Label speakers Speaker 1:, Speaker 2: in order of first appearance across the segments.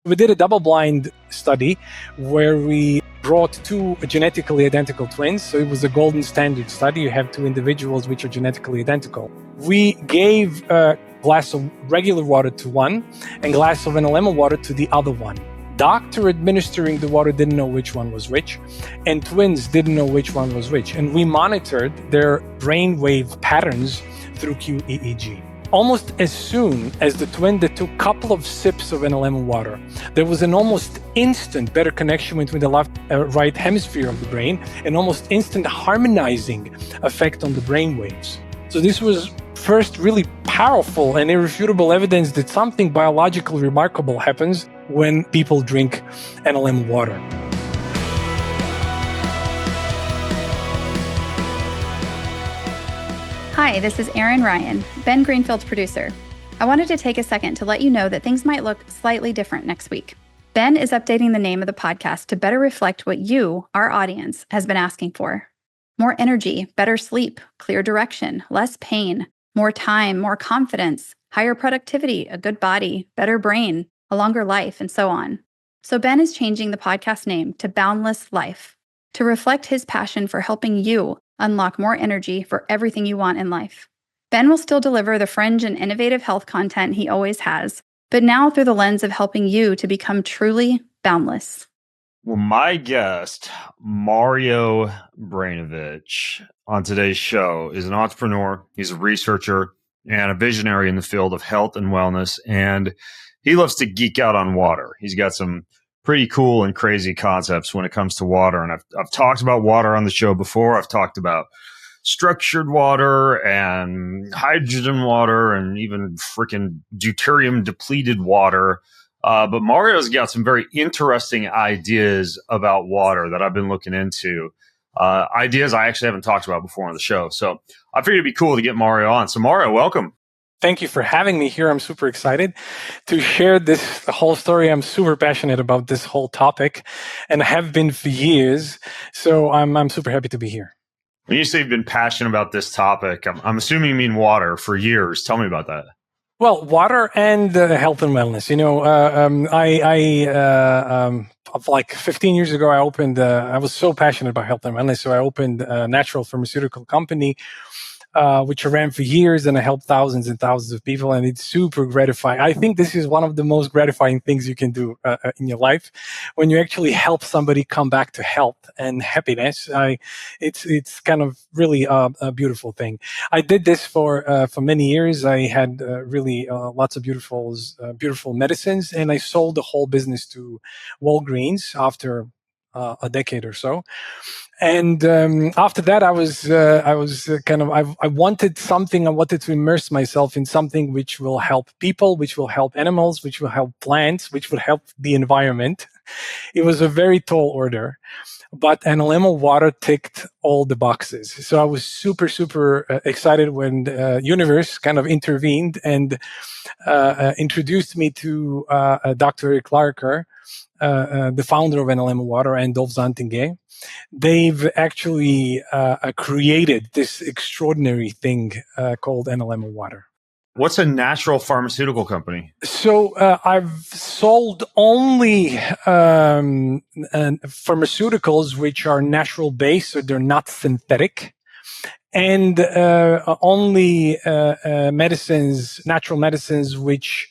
Speaker 1: We did a double-blind study where we brought two genetically identical twins. So it was a golden standard study. You have two individuals which are genetically identical. We gave a glass of regular water to one and glass of Analemma water to the other one. Doctor administering the water didn't know which one was which, and twins didn't know which one was which. And we monitored their brainwave patterns through QEEG. Almost as soon as the twin that took a couple of sips of Analemma water, there was an almost instant better connection between the left right hemisphere of the brain, and almost instant harmonizing effect on the brain waves. So this was first really powerful and irrefutable evidence that something biologically remarkable happens when people drink Analemma water.
Speaker 2: Hi, this is Erin Ryan, Ben Greenfield's producer. I wanted to take a second to let you know that things might look slightly different next week. Ben is updating the name of the podcast to better reflect what you, our audience, has been asking for. More energy, better sleep, clear direction, less pain, more time, more confidence, higher productivity, a good body, better brain, a longer life, and so on. So Ben is changing the podcast name to Boundless Life to reflect his passion for helping you unlock more energy for everything you want in life. Ben will still deliver the fringe and innovative health content he always has, but now through the lens of helping you to become truly boundless.
Speaker 3: Well, my guest, Mario Brainović, on today's show is an entrepreneur. He's a researcher and a visionary in the field of health and wellness, and he loves to geek out on water. He's got some pretty cool and crazy concepts when it comes to water. And I've talked about water on the show before. I've talked about structured water and hydrogen water and even freaking deuterium depleted water. But Mario's got some very interesting ideas about water that I've been looking into. Ideas I actually haven't talked about before on the show. So I figured it'd be cool to get Mario on. So Mario, welcome.
Speaker 1: Thank you for having me here. I'm super excited to share the whole story. I'm super passionate about this whole topic and have been for years. So I'm super happy to be here.
Speaker 3: When you say you've been passionate about this topic, I'm assuming you mean water for years. Tell me about that.
Speaker 1: Well, water and health and wellness. You know, like 15 years ago, I was so passionate about health and wellness. So I opened a natural pharmaceutical company, which I ran for years, and I helped thousands and thousands of people, and it's super gratifying. I think this is one of the most gratifying things you can do in your life, when you actually help somebody come back to health and happiness. It's kind of really a beautiful thing. I did this for many years. I had really lots of beautiful medicines, and I sold the whole business to Walgreens after a decade or so. And after that, I wanted something. I wanted to immerse myself in something which will help people, which will help animals, which will help plants, which will help the environment. It was a very tall order, but Analemma water ticked all the boxes. So I was super, super excited when the universe kind of intervened and introduced me to Dr. Eric Larker, the founder of Analemma Water, and Dolph Zantinge. They've actually created this extraordinary thing called Analemma Water.
Speaker 3: What's a natural pharmaceutical company?
Speaker 1: So I've sold only pharmaceuticals which are natural based, so they're not synthetic, and only medicines, natural medicines, which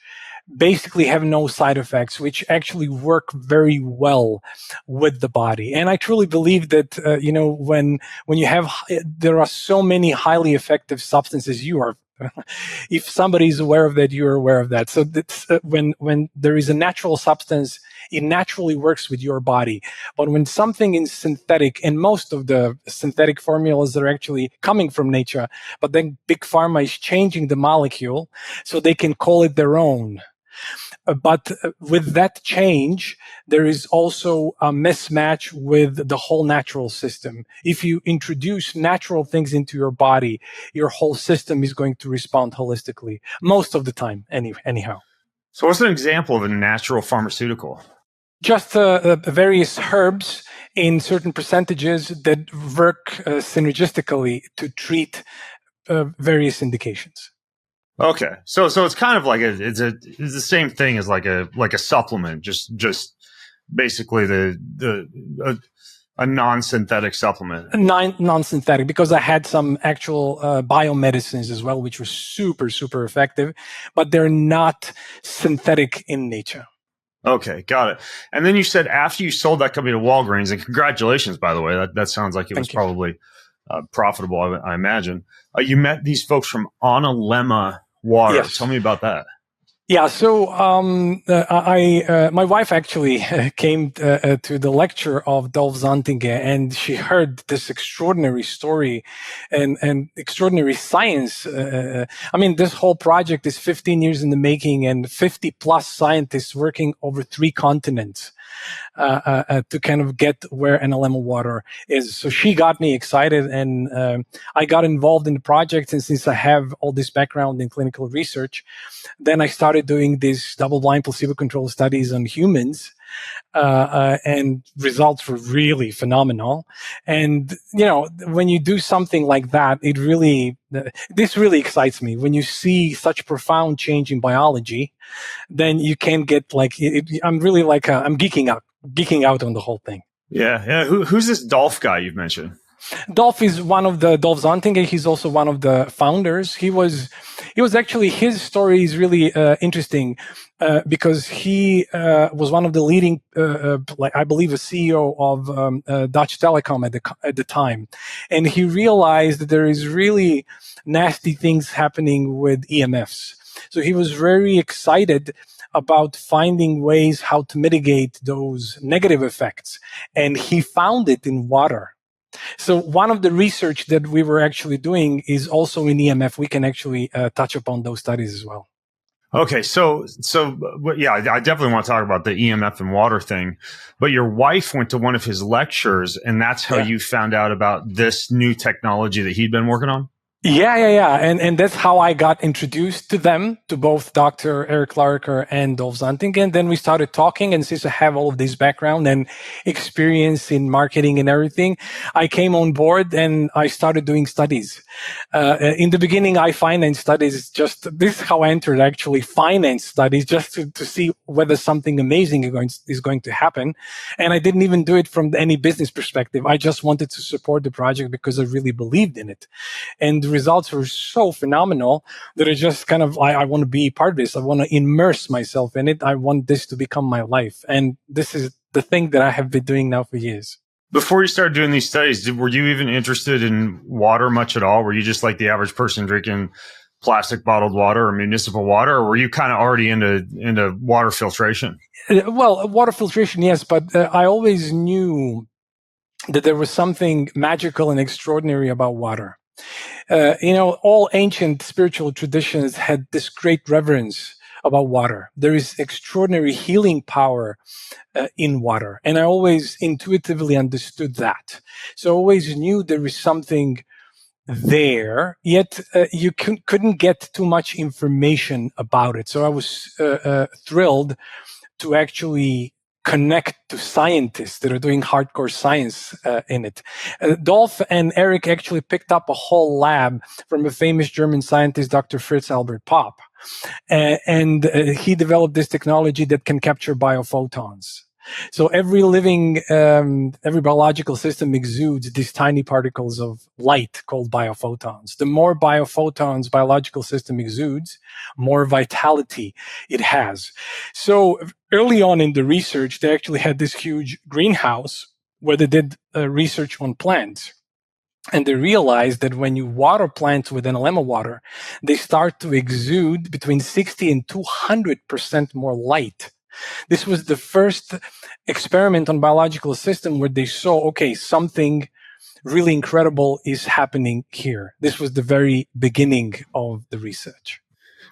Speaker 1: basically have no side effects, which actually work very well with the body. And I truly believe that, when you have, there are so many highly effective substances, you are, if somebody is aware of that, you're aware of that. So that's, when there is a natural substance, it naturally works with your body. But when something is synthetic, and most of the synthetic formulas are actually coming from nature, but then Big Pharma is changing the molecule so they can call it their own. But with that change, there is also a mismatch with the whole natural system. If you introduce natural things into your body, your whole system is going to respond holistically, most of the time, anyhow.
Speaker 3: So what's an example of a natural pharmaceutical?
Speaker 1: Just various herbs in certain percentages that work synergistically to treat various indications.
Speaker 3: Okay, so it's kind of like it's the same thing as like a supplement, just basically a non-synthetic supplement.
Speaker 1: Non-synthetic, because I had some actual biomedicines as well, which were super, super effective, but they're not synthetic in nature.
Speaker 3: Okay, got it. And then you said after you sold that company to Walgreens, and congratulations, by the way, that sounds like it was probably profitable, I imagine. You met these folks from Analemma Water.
Speaker 1: Yes.
Speaker 3: Tell me about that.
Speaker 1: Yeah, so my wife actually came to the lecture of Dolph Zontinger, and she heard this extraordinary story and extraordinary science. I mean, this whole project is 15 years in the making, and 50 plus scientists working over 3 continents to kind of get where Analemma Water is. So she got me excited, and I got involved in the project. And since I have all this background in clinical research, then I started doing these double-blind placebo-controlled studies on humans, and results were really phenomenal. And, you know, when you do something like that, this really excites me. When you see such profound change in biology, then you can get like, I'm really like, I'm geeking out on the whole thing.
Speaker 3: Yeah. Who's this Dolph guy you've mentioned?
Speaker 1: Dolph is one of the Dolph Zontinger. He's also one of the founders. He was actually, his story is really interesting because he was one of the leading, like I believe, a CEO of Dutch Telecom at the time, and he realized that there is really nasty things happening with EMFs. So he was very excited about finding ways how to mitigate those negative effects, and he found it in water. So one of the research that we were actually doing is also in EMF. We can actually touch upon those studies as well.
Speaker 3: Okay, so yeah, I definitely want to talk about the EMF and water thing. But your wife went to one of his lectures, and that's how you found out about this new technology that he'd been working on?
Speaker 1: Yeah. And that's how I got introduced to them, to both Dr. Eric Larker and Dolph Zontinger. And then we started talking, and since I have all of this background and experience in marketing and everything, I came on board and I started doing studies. In the beginning, I financed studies. This is how I entered, actually, finance studies, just to see whether something amazing is going to happen. And I didn't even do it from any business perspective. I just wanted to support the project because I really believed in it. And the results were so phenomenal that I just kind of, I want to be part of this. I want to immerse myself in it. I want this to become my life. And this is the thing that I have been doing now for years.
Speaker 3: Before you started doing these studies, were you even interested in water much at all? Were you just like the average person drinking plastic bottled water or municipal water, or were you kind of already into water filtration?
Speaker 1: Well, water filtration, yes, but I always knew that there was something magical and extraordinary about water. All ancient spiritual traditions had this great reverence about water. There is extraordinary healing power in water. And I always intuitively understood that. So I always knew there is something there, yet you couldn't get too much information about it. So I was thrilled to actually connect to scientists that are doing hardcore science in it. Dolph and Eric actually picked up a whole lab from a famous German scientist, Dr. Fritz Albert Popp. And he developed this technology that can capture biophotons. So every every biological system exudes these tiny particles of light called biophotons. The more biophotons biological system exudes, more vitality it has. So early on in the research, they actually had this huge greenhouse where they did research on plants. And they realized that when you water plants with Analemma water, they start to exude between 60 and 200% more light. This was the first experiment on biological system where they saw, okay, something really incredible is happening here. This was the very beginning of the research.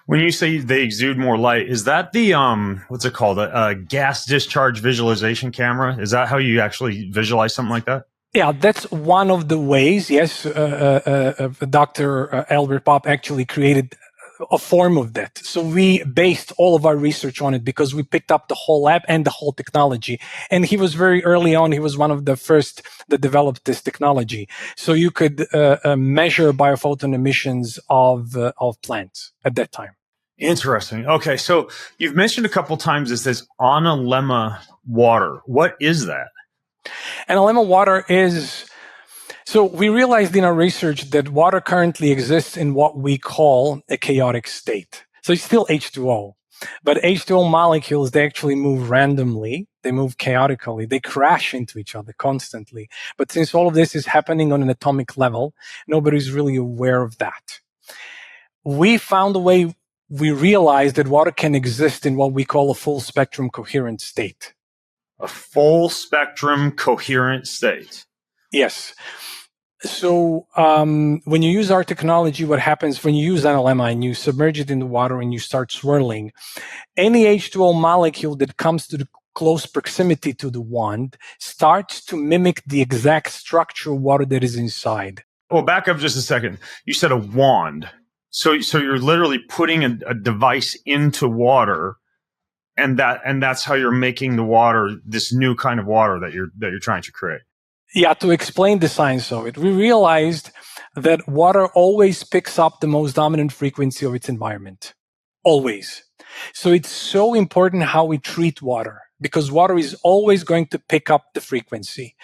Speaker 3: When you say they exude more light, is that the, what's it called? A gas discharge visualization camera? Is that how you actually visualize something like that?
Speaker 1: Yeah, that's one of the ways. Yes, Dr. Albert Popp actually created a form of that. So we based all of our research on it because we picked up the whole lab and the whole technology. And he was very early on. He was one of the first that developed this technology. So you could measure biophoton emissions of plants at that time.
Speaker 3: Interesting. Okay, so you've mentioned a couple times this Analemma Water. What is that?
Speaker 1: Analemma Water is... So we realized in our research that water currently exists in what we call a chaotic state. So it's still H2O, but H2O molecules, they actually move randomly. They move chaotically. They crash into each other constantly. But since all of this is happening on an atomic level, nobody's really aware of that. We found a way, we realized that water can exist in what we call a full spectrum coherent state.
Speaker 3: A full spectrum coherent state.
Speaker 1: Yes. So when you use our technology, what happens when you use Analemma and you submerge it in the water and you start swirling, any H2O molecule that comes to the close proximity to the wand starts to mimic the exact structure of water that is inside.
Speaker 3: Well, back up just a second. You said a wand. So you're literally putting a device into water, and that's how you're making the water, this new kind of water that you're trying to create.
Speaker 1: Yeah, to explain the science of it, we realized that water always picks up the most dominant frequency of its environment. Always. So it's so important how we treat water, because water is always going to pick up the frequency.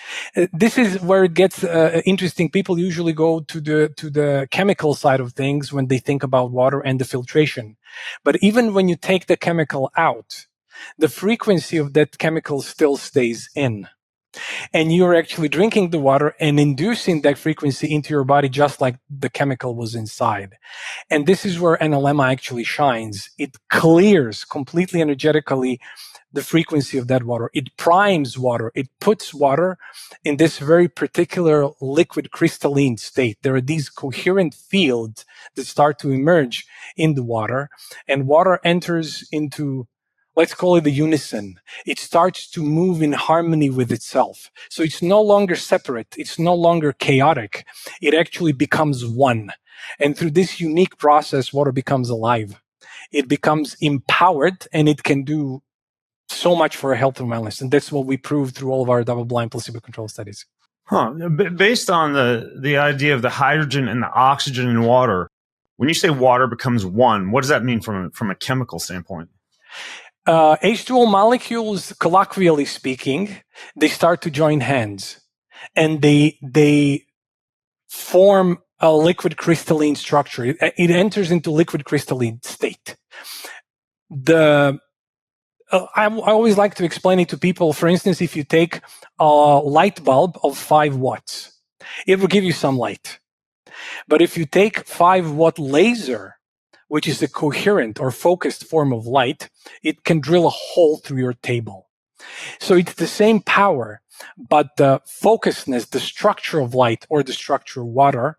Speaker 1: This is where it gets interesting. People usually go to the chemical side of things when they think about water and the filtration. But even when you take the chemical out, the frequency of that chemical still stays in. And you're actually drinking the water and inducing that frequency into your body just like the chemical was inside. And this is where Analemma actually shines. It clears completely energetically the frequency of that water. It primes water. It puts water in this very particular liquid crystalline state. There are these coherent fields that start to emerge in the water, and water enters into, let's call it the unison. It starts to move in harmony with itself. So it's no longer separate. It's no longer chaotic. It actually becomes one. And through this unique process, water becomes alive. It becomes empowered, and it can do so much for health and wellness. And that's what we proved through all of our double-blind placebo-controlled studies.
Speaker 3: Based on the idea of the hydrogen and the oxygen in water, when you say water becomes one, what does that mean from a chemical standpoint?
Speaker 1: H2O molecules, colloquially speaking, they start to join hands, and they form a liquid crystalline structure. It enters into liquid crystalline state. I always like to explain it to people. For instance, if you take a light bulb of 5 watts, it will give you some light. But if you take 5-watt laser, which is a coherent or focused form of light, it can drill a hole through your table. So it's the same power, but the focusedness, the structure of light or the structure of water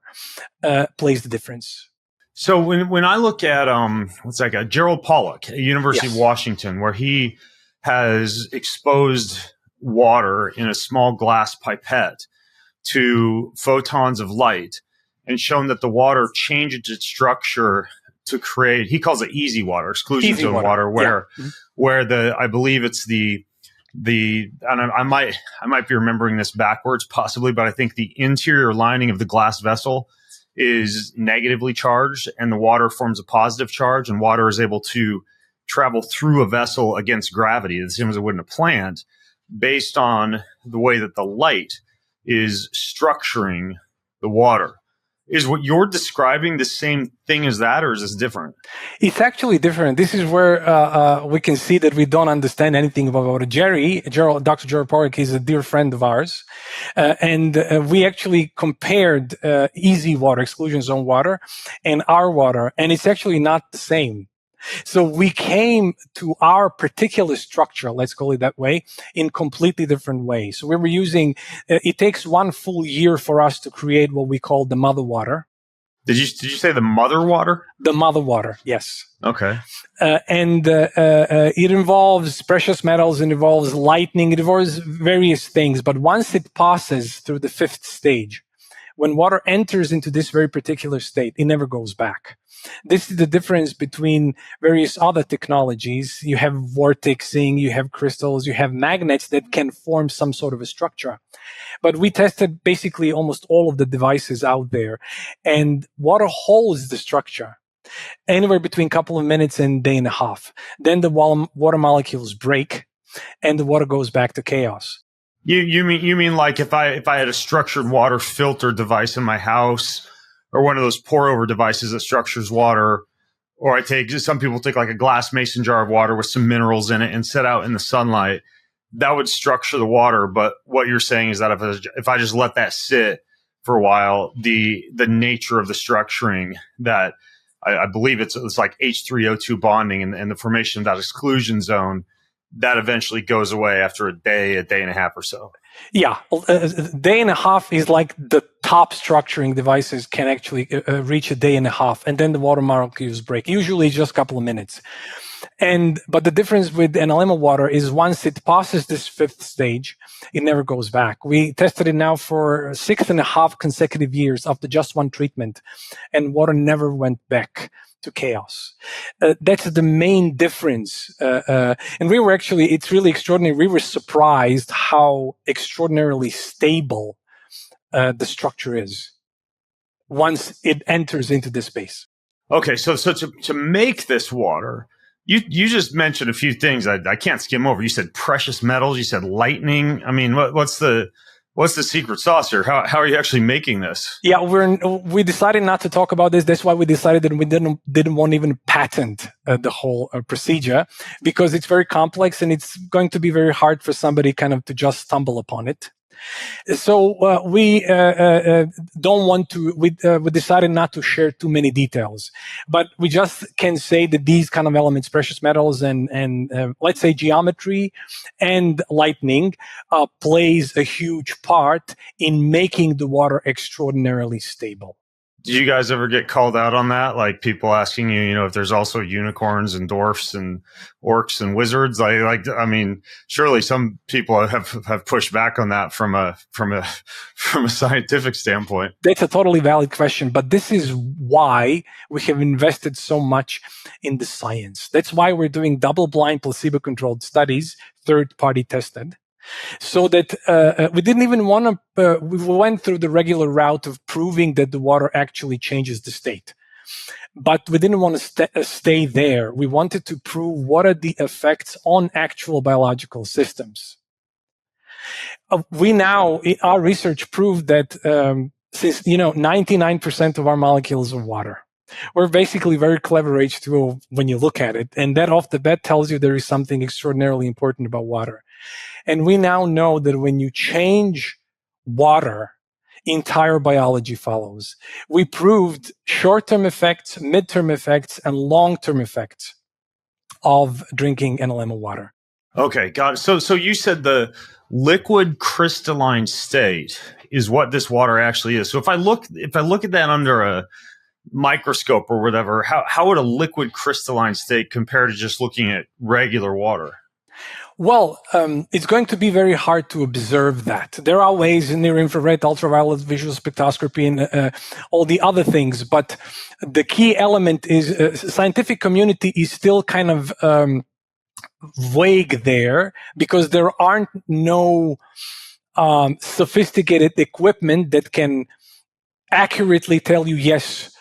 Speaker 1: plays the difference.
Speaker 3: So when I look at what's that guy, Gerald Pollack at University of Washington, where he has exposed water in a small glass pipette to photons of light and shown that the water changes its structure to create, he calls it easy water, exclusion zone water, where I believe it's the and I might be remembering this backwards possibly, but I think the interior lining of the glass vessel is negatively charged and the water forms a positive charge, and water is able to travel through a vessel against gravity, the same as it would in a plant, based on the way that the light is structuring the water. Is what you're describing the same thing as that, or is this different?
Speaker 1: It's actually different. This is where we can see that we don't understand anything about water. Dr. Gerald Pollack is a dear friend of ours. And we actually compared easy water, exclusion zone water, and our water. And it's actually not the same. So we came to our particular structure, let's call it that way, in completely different ways. So we were using, it takes 1 full year for us to create what we call the mother water.
Speaker 3: Did you say the mother water?
Speaker 1: The mother water, yes.
Speaker 3: Okay.
Speaker 1: And it involves precious metals, it involves lightning, it involves various things. But once it passes through the 5th stage, When water enters into this very particular state, it never goes back. This is the difference between various other technologies. You have vortexing, you have crystals, you have magnets that can form some sort of a structure. But we tested basically almost all of the devices out there, and water holds the structure anywhere between a couple of minutes and a day and a half. Then the water molecules break and the water goes back to chaos.
Speaker 3: You mean like if I had a structured water filter device in my house, or one of those pour over devices that structures water, or some people take like a glass mason jar of water with some minerals in it and set out in the sunlight, that would structure the water. But what you're saying is that if I just let that sit for a while, the nature of the structuring that I believe it's like H3O2 bonding and the formation of that exclusion zone, that eventually goes away after a day and a half or so.
Speaker 1: Yeah, a day and a half is like the top structuring devices can actually reach a day and a half, and then the water molecules break. Usually just a couple of minutes. But the difference with Analemma water is once it passes this fifth stage, it never goes back. We tested it now for 6.5 consecutive years after just one treatment, and water never went back to chaos. That's the main difference. And we were actually, it's really extraordinary. We were surprised how extraordinarily stable the structure is once it enters into this space.
Speaker 3: Okay, so to make this water, you just mentioned a few things I can't skim over. You said precious metals. You said lightning. I mean, what's the secret sauce here? How are you actually making this?
Speaker 1: Yeah, we decided not to talk about this. That's why we decided that we didn't want to even patent the whole procedure, because it's very complex and it's going to be very hard for somebody kind of to just stumble upon it. So we don't want to. We decided not to share too many details, but we just can say that these kind of elements, precious metals, and let's say geometry and lightning, plays a huge part in making the water extraordinarily stable.
Speaker 3: Did you guys ever get called out on that? Like people asking you, if there's also unicorns and dwarfs and orcs and wizards? I mean, surely some people have pushed back on that from a scientific standpoint.
Speaker 1: That's a totally valid question, but this is why we have invested so much in the science. That's why we're doing double-blind, placebo-controlled studies, third-party tested. So that we didn't even want to, we went through the regular route of proving that the water actually changes the state. But we didn't want to stay there. We wanted to prove what are the effects on actual biological systems. Our research proved that since 99% of our molecules are water. We're basically very clever H2O when you look at it. And that off the bat tells you there is something extraordinarily important about water. And we now know that when you change water, entire biology follows. We proved short-term effects, mid-term effects, and long-term effects of drinking Analemma water.
Speaker 3: Okay, got it. So you said the liquid crystalline state is what this water actually is. So if I look at that under a microscope or whatever, how would a liquid crystalline state compare to just looking at regular water?
Speaker 1: Well, it's going to be very hard to observe that. There are ways in near-infrared, ultraviolet, visual spectroscopy, and all the other things. But the key element is scientific community is still kind of vague there, because there aren't no sophisticated equipment that can accurately tell you, yes,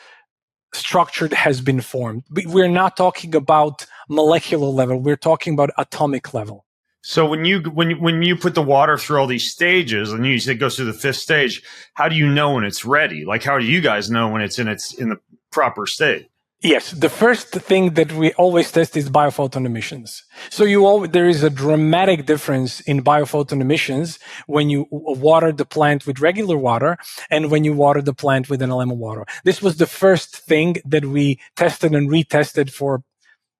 Speaker 1: structure has been formed. We're not talking about molecular level. We're talking about atomic level.
Speaker 3: So when you put the water through all these stages, and you say it goes through the fifth stage, how do you know when it's ready? Like, how do you guys know when it's in the proper state?
Speaker 1: Yes, the first thing that we always test is biophoton emissions. So there is a dramatic difference in biophoton emissions when you water the plant with regular water and when you water the plant with Analemma water. This was the first thing that we tested and retested for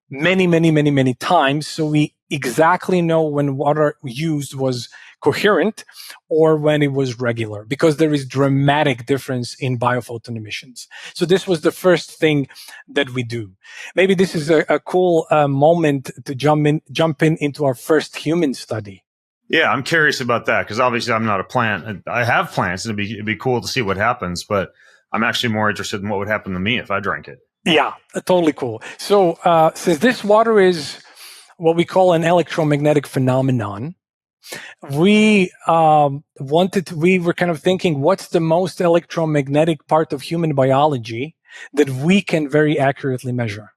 Speaker 1: many times. So we exactly know when water used was coherent or when it was regular, because there is dramatic difference in biophoton emissions. So this was the first thing that we do. Maybe this is a cool moment to jump in into our first human study.
Speaker 3: Yeah, I'm curious about that because obviously I'm not a plant. I have plants, and it'd be cool to see what happens. But I'm actually more interested in what would happen to me if I drank it.
Speaker 1: Yeah, totally cool. So since this water is what we call an electromagnetic phenomenon, we we were kind of thinking, what's the most electromagnetic part of human biology that we can very accurately measure?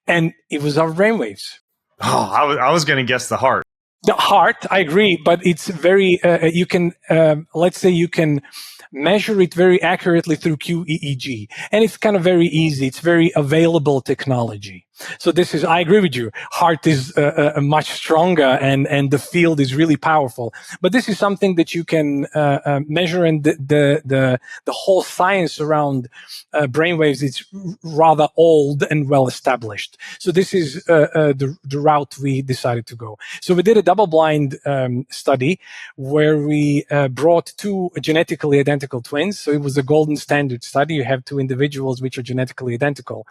Speaker 1: And it was our brainwaves.
Speaker 3: Oh, I was going to guess the heart.
Speaker 1: The heart, I agree, but it's very, you can, let's say you can measure it very accurately through QEEG. And it's kind of very easy. It's very available technology. So this is, I agree with you. Heart is much stronger and the field is really powerful. But this is something that you can measure, and the whole science around brainwaves is rather old and well established. So this is the route we decided to go. So we did a double-blind study where we brought two genetically identical twins. So it was a golden standard study. You have two individuals which are genetically identical.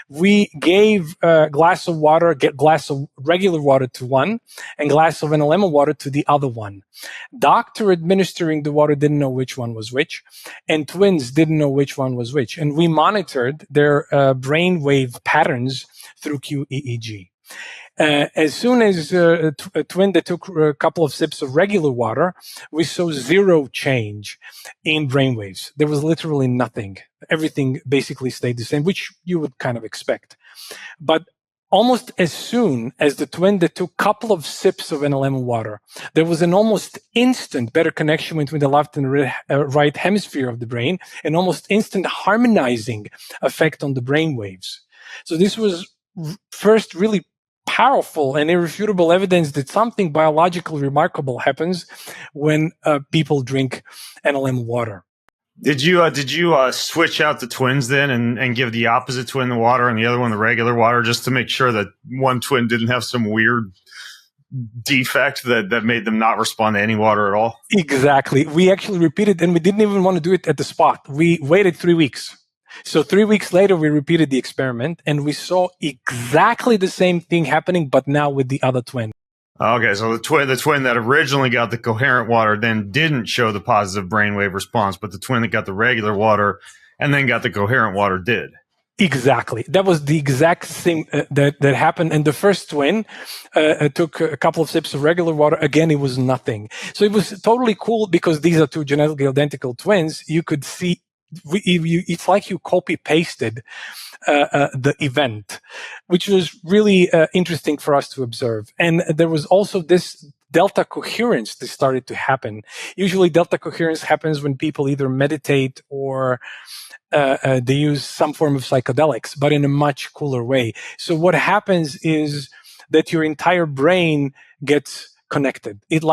Speaker 1: We gave a glass of water, glass of regular water to one, and glass of Analemma water to the other one. Doctor administering the water didn't know which one was which, and twins didn't know which one was which. And we monitored their brainwave patterns through QEEG. As soon as a twin that took a couple of sips of regular water, we saw zero change in brainwaves. There was literally nothing. Everything basically stayed the same, which you would kind of expect. But almost as soon as the twin that took a couple of sips of Analemma water, there was an almost instant better connection between the left and right hemisphere of the brain, an almost instant harmonizing effect on the brain waves. So this was first really powerful and irrefutable evidence that something biologically remarkable happens when people drink Analemma water.
Speaker 3: Did you switch out the twins then and give the opposite twin the water and the other one the regular water just to make sure that one twin didn't have some weird defect that made them not respond to any water at all?
Speaker 1: Exactly. We actually repeated, and we didn't even want to do it at the spot. We waited 3 weeks. So 3 weeks later, we repeated the experiment, and we saw exactly the same thing happening, but now with the other twin.
Speaker 3: Okay, so the twin that originally got the coherent water then didn't show the positive brainwave response, but the twin that got the regular water and then got the coherent water did.
Speaker 1: Exactly. That was the exact thing that happened. And the first twin took a couple of sips of regular water. Again, it was nothing. So it was totally cool because these are two genetically identical twins. You could see, it's like you copy-pasted the event, which was really interesting for us to observe. And there was also this delta coherence that started to happen. Usually delta coherence happens when people either meditate or they use some form of psychedelics, but in a much cooler way. So what happens is that your entire brain gets connected. It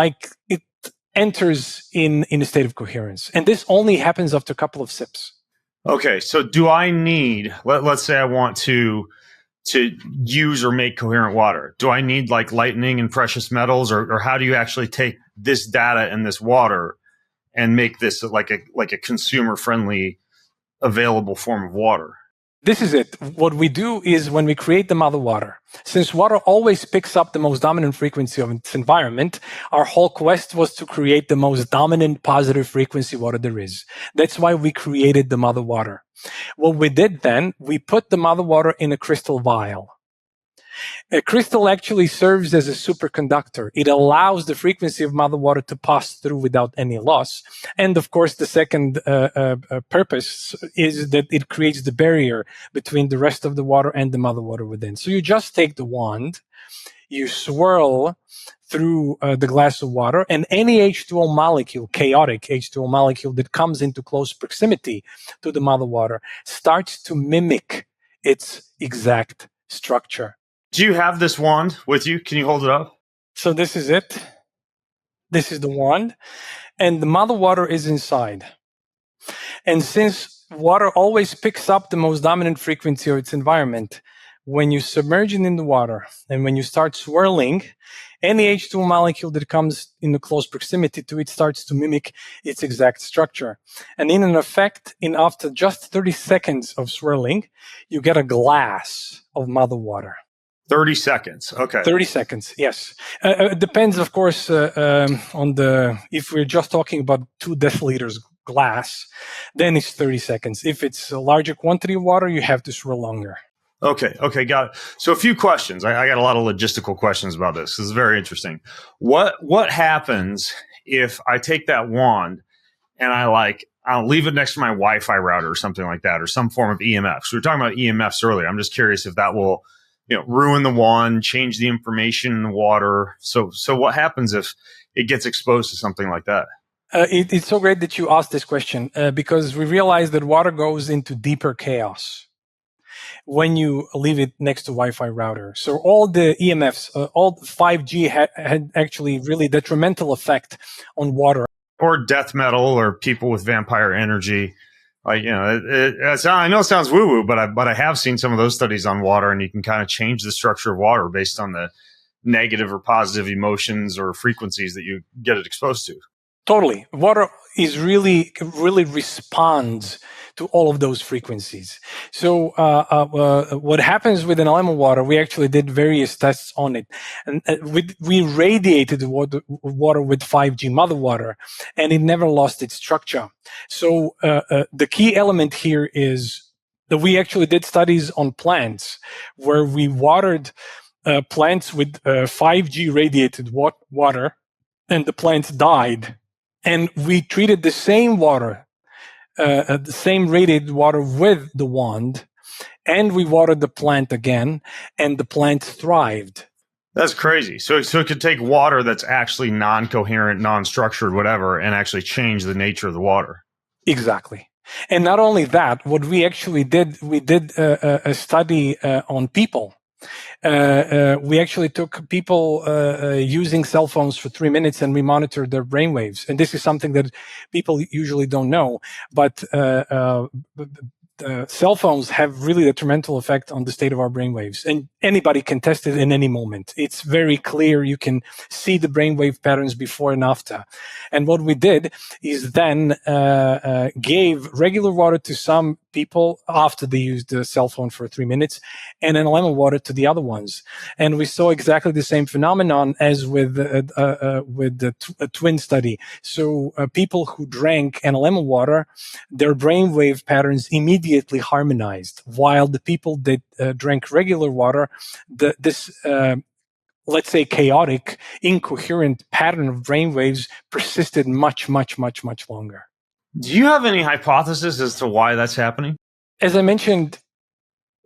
Speaker 1: enters in a state of coherence. And this only happens after a couple of sips.
Speaker 3: Okay, so do I need, let's say I want to use or make coherent water. Do I need like lightning and precious metals, or how do you actually take this data and this water and make this like a consumer friendly available form of water?
Speaker 1: This is it. What we do is when we create the mother water, since water always picks up the most dominant frequency of its environment, our whole quest was to create the most dominant positive frequency water there is. That's why we created the mother water. What we did then, we put the mother water in a crystal vial. A crystal actually serves as a superconductor. It allows the frequency of mother water to pass through without any loss. And of course, the second purpose is that it creates the barrier between the rest of the water and the mother water within. So you just take the wand, you swirl through the glass of water, and any H2O molecule, chaotic H2O molecule that comes into close proximity to the mother water starts to mimic its exact structure.
Speaker 3: Do you have this wand with you? Can you hold it up?
Speaker 1: So this is it. This is the wand, and the mother water is inside. And since water always picks up the most dominant frequency of its environment, when you submerge it in the water and when you start swirling, any H2O molecule that comes in close proximity to it starts to mimic its exact structure. And in an effect, after just 30 seconds of swirling, you get a glass of mother water.
Speaker 3: 30 seconds. Okay.
Speaker 1: 30 seconds, yes. It depends, of course, on if we're just talking about 2 deciliters glass, then it's 30 seconds. If it's a larger quantity of water, you have to swirl longer.
Speaker 3: Okay, got it. So a few questions. I got a lot of logistical questions about this. This is very interesting. What happens if I take that wand and I'll leave it next to my Wi-Fi router or something like that, or some form of EMF? So we were talking about EMFs earlier. I'm just curious if that will, ruin the wand, change the information in the water. So what happens if it gets exposed to something like that?
Speaker 1: It's so great that you asked this question because we realize that water goes into deeper chaos when you leave it next to Wi-Fi router. So all the EMFs, all 5G had actually really detrimental effect on water.
Speaker 3: Or death metal, or people with vampire energy. I know it sounds woo-woo, but I have seen some of those studies on water, and you can kind of change the structure of water based on the negative or positive emotions or frequencies that you get it exposed to.
Speaker 1: Totally. Water is really responds to all of those frequencies. So what happens with Analemma water, we actually did various tests on it. And we radiated the water with 5G mother water, and it never lost its structure. So the key element here is that we actually did studies on plants where we watered plants with 5G radiated water, and the plants died. And we treated the same water, the same radiated water with the wand, and we watered the plant again, and the plant thrived.
Speaker 3: That's crazy. So it could take water that's actually non-coherent, non-structured, whatever, and actually change the nature of the water.
Speaker 1: Exactly. And not only that, what we actually did, we did a study on people. We actually took people using cell phones for 3 minutes, and we monitored their brainwaves. And this is something that people usually don't know, but cell phones have really detrimental effect on the state of our brainwaves, and anybody can test it in any moment. It's very clear. You can see the brainwave patterns before and after. And what we did is then gave regular water to some people after they used the cell phone for 3 minutes, and Analemma water to the other ones. And we saw exactly the same phenomenon as with the twin study. So people who drank Analemma water, their brainwave patterns immediately harmonized, while the people that drank regular water, this let's say chaotic, incoherent pattern of brainwaves persisted much, much, much, much longer.
Speaker 3: Do you have any hypothesis as to why that's happening?
Speaker 1: As I mentioned,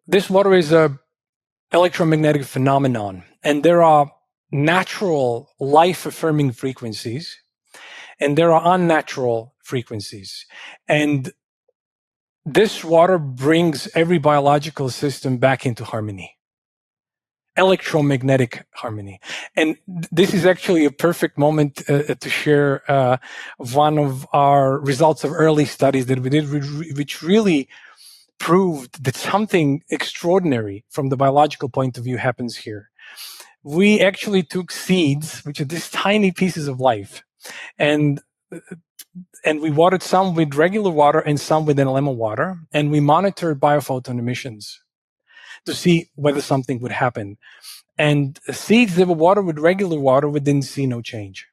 Speaker 1: this water is a electromagnetic phenomenon, and there are natural life-affirming frequencies, and there are unnatural frequencies. And this water brings every biological system back into harmony, electromagnetic harmony. And this is actually a perfect moment to share one of our results of early studies that we did, which really proved that something extraordinary from the biological point of view happens here. We actually took seeds, which are these tiny pieces of life, and we watered some with regular water and some with Analemma water, and we monitored biophoton emissions to see whether something would happen. And seeds that were watered with regular water, we didn't see no change.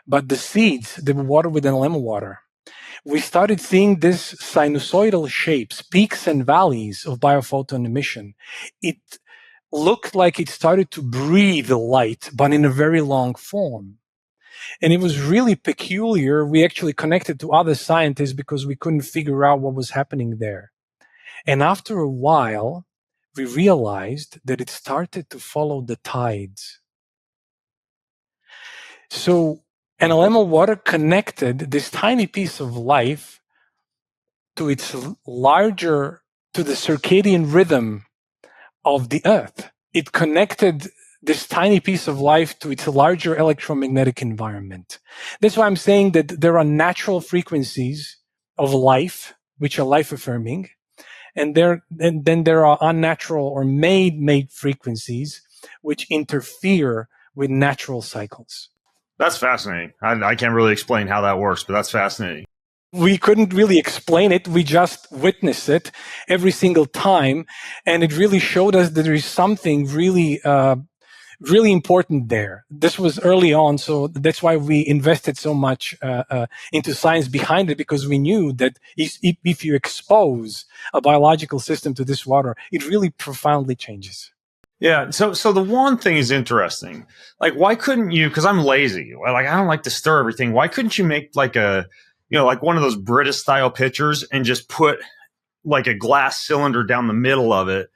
Speaker 1: But the seeds that were watered with Analemma water, we started seeing this sinusoidal shapes, peaks and valleys of biophoton emission. It looked like it started to breathe light, but in a very long form. And it was really peculiar. We actually connected to other scientists because we couldn't figure out what was happening there. And after a while, we realized that it started to follow the tides. So Analemma water connected this tiny piece of life to its to the circadian rhythm of the earth. It connected this tiny piece of life to its larger electromagnetic environment. That's why I'm saying that there are natural frequencies of life, which are life affirming, and then there are unnatural or made frequencies which interfere with natural cycles.
Speaker 3: That's fascinating. I can't really explain how that works, but that's fascinating.
Speaker 1: We couldn't really explain it. We just witnessed it every single time. And it really showed us that there is something really, really important there. This was early on. So that's why we invested so much into science behind it, because we knew that if you expose a biological system to this water, it really profoundly changes.
Speaker 3: Yeah. So the one thing is interesting. Like, why couldn't you, because I'm lazy, like I don't like to stir everything. Why couldn't you make like like one of those British style pitchers and just put like a glass cylinder down the middle of it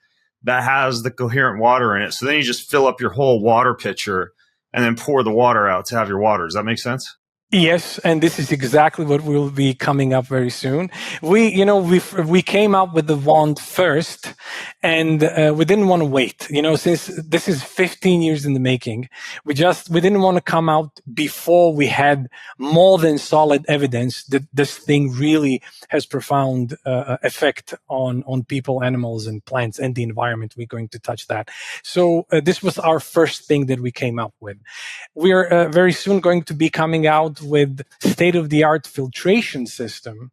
Speaker 3: that has the coherent water in it? So then you just fill up your whole water pitcher and then pour the water out to have your water. Does that make sense?
Speaker 1: Yes, and this is exactly what will be coming up very soon. We came up with the wand first, and we didn't want to wait. Since this is 15 years in the making, we didn't want to come out before we had more than solid evidence that this thing really has profound effect on people, animals, and plants and the environment. We're going to touch that. So this was our first thing that we came up with. We're very soon going to be coming out with state-of-the-art filtration system,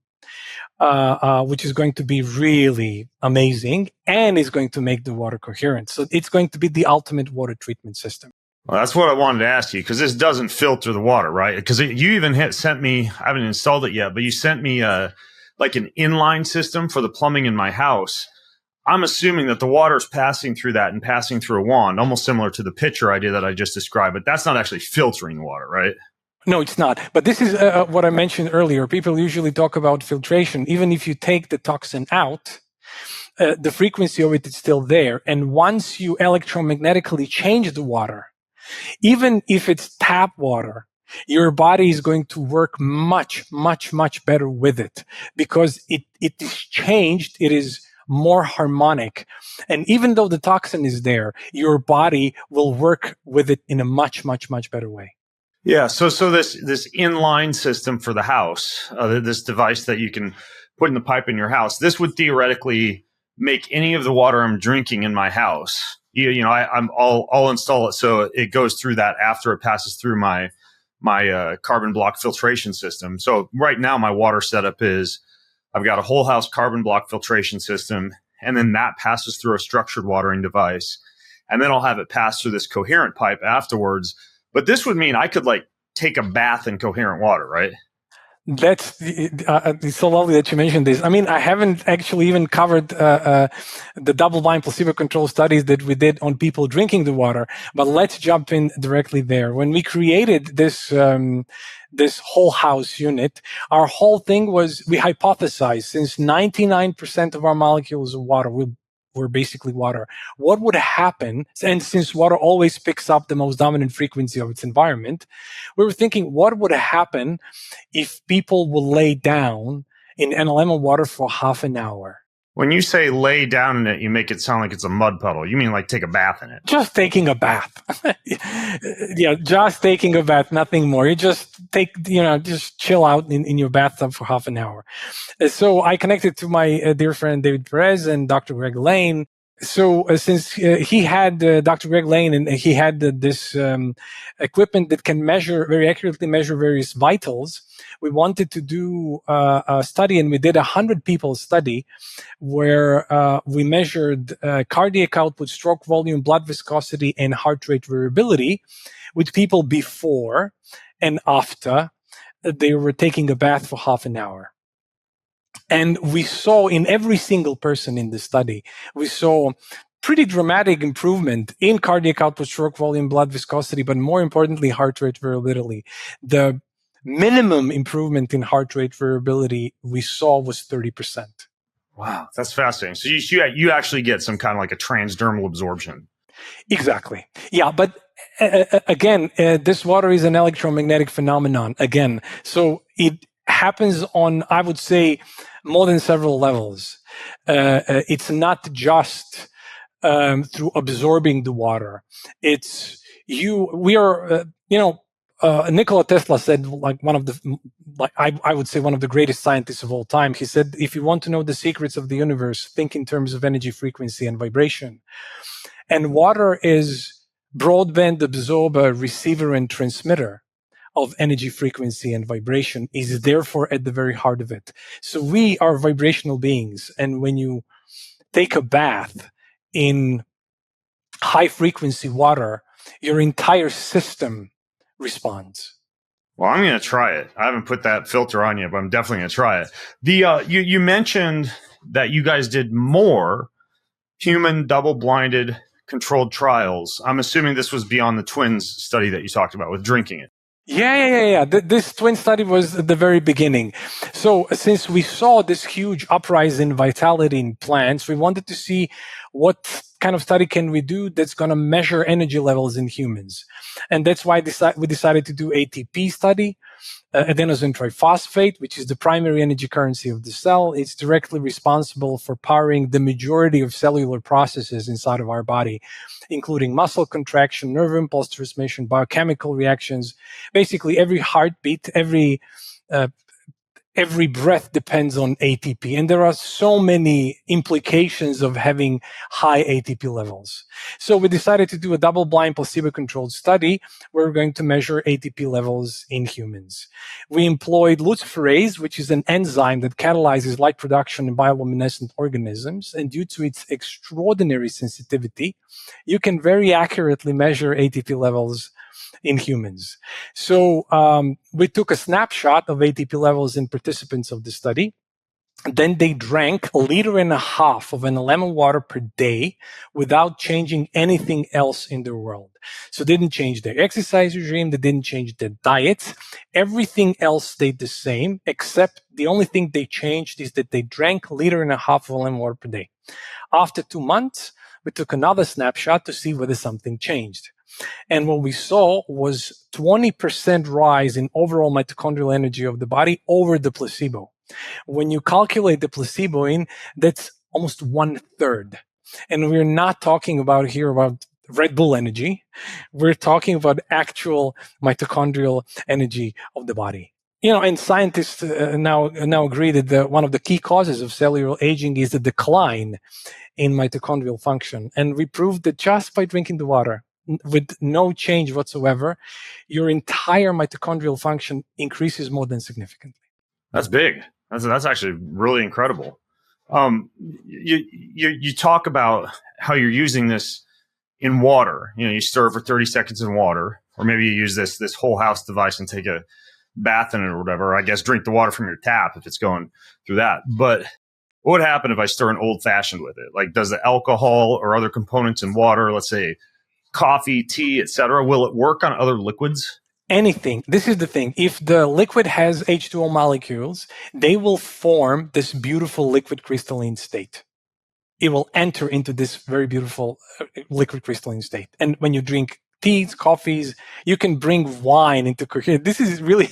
Speaker 1: which is going to be really amazing and is going to make the water coherent. So it's going to be the ultimate water treatment system.
Speaker 3: Well, that's what I wanted to ask you, because this doesn't filter the water, right? Because you even sent me, I haven't installed it yet, but you sent me like an inline system for the plumbing in my house. I'm assuming that the water is passing through that and passing through a wand, almost similar to the pitcher idea that I just described, but that's not actually filtering the water, right?
Speaker 1: No, it's not. But this is what I mentioned earlier. People usually talk about filtration. Even if you take the toxin out, the frequency of it is still there. And once you electromagnetically change the water, even if it's tap water, your body is going to work much, much, much better with it, because it is changed. It is more harmonic. And even though the toxin is there, your body will work with it in a much, much, much better way.
Speaker 3: Yeah, so this inline system for the house, this device that you can put in the pipe in your house, this would theoretically make any of the water I'm drinking in my house. I'll install it so it goes through that after it passes through my carbon block filtration system. So right now my water setup is I've got a whole house carbon block filtration system, and then that passes through a structured watering device, and then I'll have it pass through this coherent pipe afterwards. But this would mean I could like take a bath in coherent water, right?
Speaker 1: That's it's so lovely that you mentioned this. I mean, I haven't actually even covered the double-blind placebo-controlled studies that we did on people drinking the water, but let's jump in directly there. When we created this whole house unit, our whole thing was we hypothesized, since 99% of our molecules of water were basically water, what would happen? And since water always picks up the most dominant frequency of its environment, we were thinking, what would happen if people will lay down in Analemma Water for half an hour?
Speaker 3: When you say lay down in it, you make it sound like it's a mud puddle. You mean like take a bath in it?
Speaker 1: Just taking a bath. Yeah, just taking a bath, nothing more. You just just chill out in your bathtub for half an hour. So I connected to my dear friend David Perez and Dr. Greg Lane. So since he had Dr. Greg Lane, and he had this equipment that can very accurately measure various vitals, we wanted to do a study, and we did 100 people study where we measured cardiac output, stroke volume, blood viscosity, and heart rate variability with people before and after they were taking a bath for half an hour. And we saw in every single person in the study, we saw pretty dramatic improvement in cardiac output, stroke volume, blood viscosity, but more importantly, heart rate variability. The minimum improvement in heart rate variability we saw was 30%.
Speaker 3: Wow, that's fascinating. So you actually get some kind of like a transdermal absorption.
Speaker 1: Exactly. Yeah, but again, this water is an electromagnetic phenomenon again. So it happens on, I would say, more than several levels. It's not just through absorbing the water. It's Nikola Tesla said, I would say one of the greatest scientists of all time. He said, if you want to know the secrets of the universe, think in terms of energy, frequency, and vibration. And water is broadband absorber, receiver, and transmitter of energy, frequency, and vibration is therefore at the very heart of it. So we are vibrational beings. And when you take a bath in high frequency water, your entire system responds.
Speaker 3: Well, I'm going to try it. I haven't put that filter on yet, but I'm definitely going to try it. You mentioned that you guys did more human double-blinded controlled trials. I'm assuming this was beyond the twins study that you talked about with drinking it.
Speaker 1: Yeah. This twin study was at the very beginning. So since we saw this huge uprise in vitality in plants, we wanted to see what kind of study can we do that's going to measure energy levels in humans. And that's why we decided to do ATP study, adenosine triphosphate, which is the primary energy currency of the cell. It's directly responsible for powering the majority of cellular processes inside of our body, including muscle contraction, nerve impulse transmission, biochemical reactions. Basically, every heartbeat, every breath depends on ATP. And there are so many implications of having high ATP levels. So we decided to do a double-blind placebo-controlled study where we're going to measure ATP levels in humans. We employed luciferase, which is an enzyme that catalyzes light production in bioluminescent organisms. And due to its extraordinary sensitivity, you can very accurately measure ATP levels in humans. So we took a snapshot of ATP levels in participants of the study. Then they drank 1.5 liters of Analemma water per day without changing anything else in their world. So they didn't change their exercise regime. They didn't change their diet. Everything else stayed the same, except the only thing they changed is that they drank 1.5 liters of Analemma water per day. After 2 months, we took another snapshot to see whether something changed. And what we saw was 20% rise in overall mitochondrial energy of the body over the placebo. When you calculate the placebo in, that's almost 1/3. And we're not talking about Red Bull energy. We're talking about actual mitochondrial energy of the body. And scientists now agree that one of the key causes of cellular aging is the decline in mitochondrial function. And we proved that just by drinking the water, with no change whatsoever, your entire mitochondrial function increases more than significantly.
Speaker 3: That's big. That's actually really incredible. You talk about how you're using this in water. You stir for 30 seconds in water, or maybe you use this whole house device and take a bath in it or whatever. I guess drink the water from your tap if it's going through that. But what would happen if I stir an old fashioned with it? Like, does the alcohol or other components in water, let's say coffee, tea, etc., will it work on other liquids?
Speaker 1: Anything. This is the thing. If the liquid has H2O molecules, they will form this beautiful liquid crystalline state. It will enter into this very beautiful liquid crystalline state. And when you drink teas, coffees, you can bring wine into coherence. This is really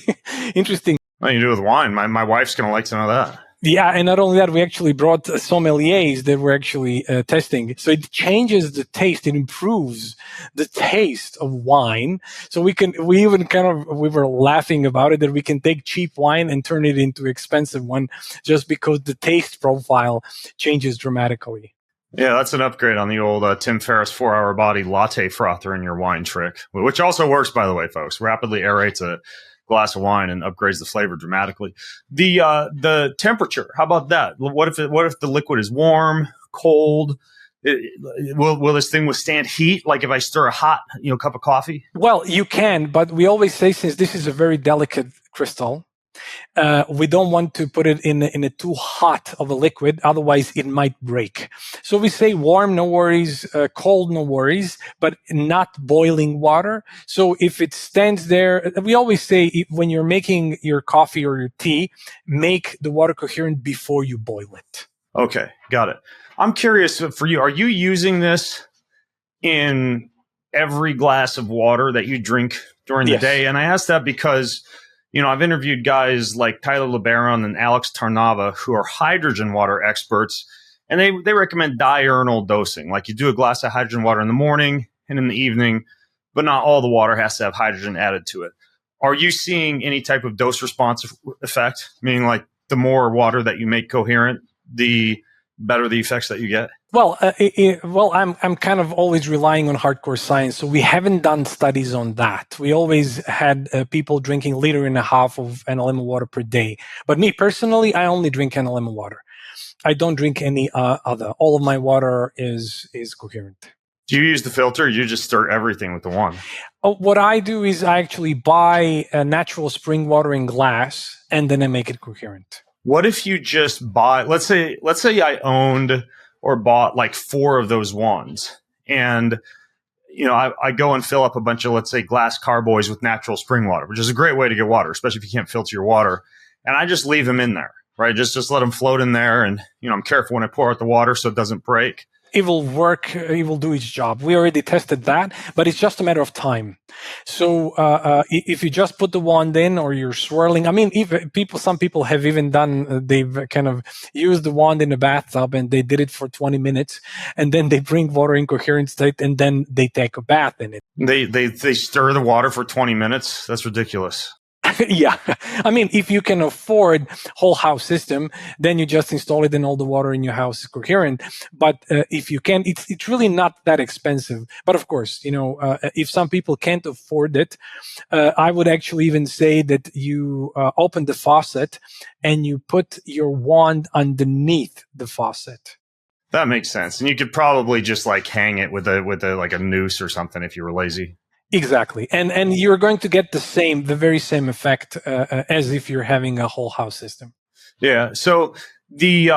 Speaker 1: interesting.
Speaker 3: What do you do with wine? My wife's going to like to know that.
Speaker 1: Yeah, and not only that, we actually brought sommeliers that were actually testing. So it changes the taste. It improves the taste of wine. So we were laughing about it, that we can take cheap wine and turn it into expensive one just because the taste profile changes dramatically.
Speaker 3: Yeah, that's an upgrade on the old Tim Ferriss 4-hour body latte frother in your wine trick, which also works, by the way, folks. Rapidly aerates a glass of wine and upgrades the flavor dramatically. The temperature, how about that? What if the liquid is warm, cold? Will this thing withstand heat? Like if I stir a hot cup of coffee?
Speaker 1: Well, you can, but we always say, since this is a very delicate crystal, we don't want to put it in a too hot of a liquid, otherwise it might break. So we say warm, no worries, cold, no worries, but not boiling water. So if it stands there, we always say when you're making your coffee or your tea, make the water coherent before you boil it.
Speaker 3: Okay, got it. I'm curious for you, are you using this in every glass of water that you drink during the day? And I ask that because I've interviewed guys like Tyler LeBaron and Alex Tarnava, who are hydrogen water experts, and they recommend diurnal dosing. Like you do a glass of hydrogen water in the morning and in the evening, but not all the water has to have hydrogen added to it. Are you seeing any type of dose response effect? Meaning like the more water that you make coherent, the better the effects that you get?
Speaker 1: Well, I'm kind of always relying on hardcore science, so we haven't done studies on that. We always had people drinking 1.5 liters of Analemma water per day. But me personally, I only drink Analemma water. I don't drink any other. All of my water is coherent.
Speaker 3: Do you use the filter? Or you just stir everything with the wand?
Speaker 1: What I do is I actually buy natural spring water in glass, and then I make it coherent.
Speaker 3: What if you just buy? Let's say I owned or bought like 4 of those wands, and I go and fill up a bunch of, let's say, glass carboys with natural spring water, which is a great way to get water, especially if you can't filter your water. And I just leave them in there, right? Just let them float in there, and I'm careful when I pour out the water so it doesn't break.
Speaker 1: It will work. It will do its job. We already tested that, but it's just a matter of time. So if you just put the wand in, or you're swirling, I mean, some people have even done. They've kind of used the wand in a bathtub, and they did it for 20 minutes, and then they bring water in coherent state, and then they take a bath in it.
Speaker 3: They stir the water for 20 minutes. That's ridiculous.
Speaker 1: Yeah. I mean, if you can afford whole house system, then you just install it and all the water in your house is coherent. But if you can, it's really not that expensive. But of course, if some people can't afford it, I would actually even say that you open the faucet and you put your wand underneath the faucet.
Speaker 3: That makes sense. And you could probably just like hang it with a noose or something if you were lazy.
Speaker 1: Exactly. And you're going to get the very same effect as if you're having a whole house system.
Speaker 3: Yeah. So the